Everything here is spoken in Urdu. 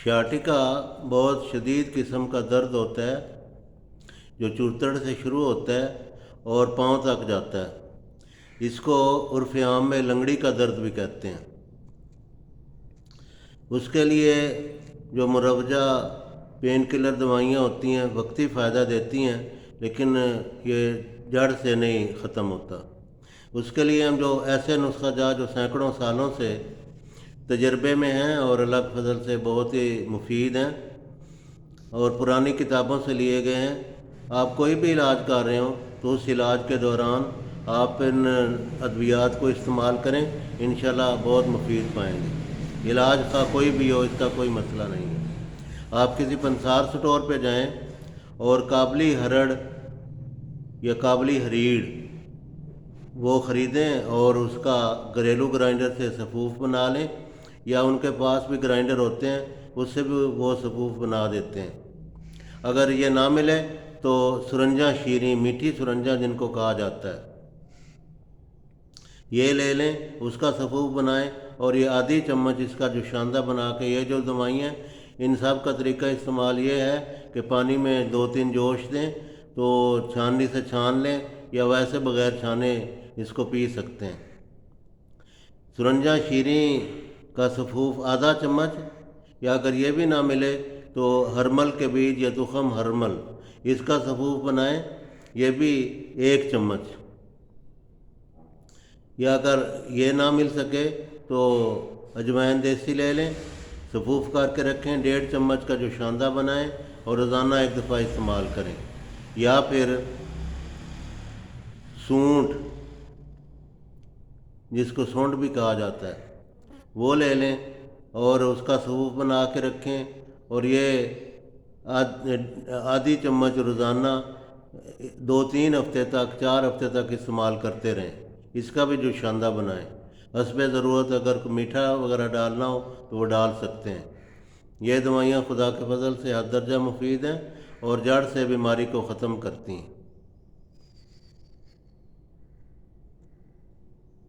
شیاٹیکا بہت شدید قسم کا درد ہوتا ہے جو چوتڑ سے شروع ہوتا ہے اور پاؤں تک جاتا ہے۔ اس کو عرف عام میں لنگڑی کا درد بھی کہتے ہیں۔ اس کے لیے جو مروجہ پین کلر دوائیاں ہوتی ہیں وقتی فائدہ دیتی ہیں، لیکن یہ جڑ سے نہیں ختم ہوتا۔ اس کے لیے ہم جو ایسے نسخہ جات جو سینکڑوں سالوں سے تجربے میں ہیں اور اللہ کے فضل سے بہت ہی مفید ہیں اور پرانی کتابوں سے لیے گئے ہیں، آپ کوئی بھی علاج کر رہے ہوں تو اس علاج کے دوران آپ ان ادویات کو استعمال کریں، انشاءاللہ بہت مفید پائیں گے۔ علاج کا کوئی بھی ہو، اس کا کوئی مسئلہ نہیں ہے۔ آپ کسی پنسار سٹور پہ جائیں اور کابلی ہرڑ یا کابلی ہریڑ وہ خریدیں اور اس کا گھریلو گرائنڈر سے صفوف بنا لیں، یا ان کے پاس بھی گرائنڈر ہوتے ہیں اس سے بھی وہ صفوف بنا دیتے ہیں۔ اگر یہ نہ ملے تو سرنجا شیریں، میٹھی سرنجا جن کو کہا جاتا ہے، یہ لے لیں، اس کا صفوف بنائیں، اور یہ آدھی چمچ اس کا جو شاندہ بنا کے یہ جو دوائیاں ہیں ان سب کا طریقہ استعمال یہ ہے کہ پانی میں 2-3 جوش دیں تو چھاننی سے چھان لیں، یا ویسے بغیر چھانے اس کو پی سکتے ہیں۔ سرنجا شیریں کا صفوف آدھا چمچ، یا اگر یہ بھی نہ ملے تو ہرمل کے بیج یا تخم ہرمل، اس کا صفوف بنائیں، یہ بھی 1 چمچ، یا اگر یہ نہ مل سکے تو اجوائن دیسی لے لیں، صفوف کر کے رکھیں، 1.5 چمچ کا جو شاندہ بنائیں اور روزانہ 1 دفعہ استعمال کریں۔ یا پھر سونٹ، جس کو سونٹ بھی کہا جاتا ہے، وہ لے لیں اور اس کا صفوف بنا کے رکھیں، اور یہ آدھی چمچ روزانہ 2-3 ہفتے تک، 4 ہفتے تک استعمال کرتے رہیں۔ اس کا بھی جو شاندہ بنائیں، حسب ضرورت اگر کوئی میٹھا وغیرہ ڈالنا ہو تو وہ ڈال سکتے ہیں۔ یہ دوائیاں خدا کے فضل سے حد درجہ مفید ہیں اور جڑ سے بیماری کو ختم کرتی ہیں۔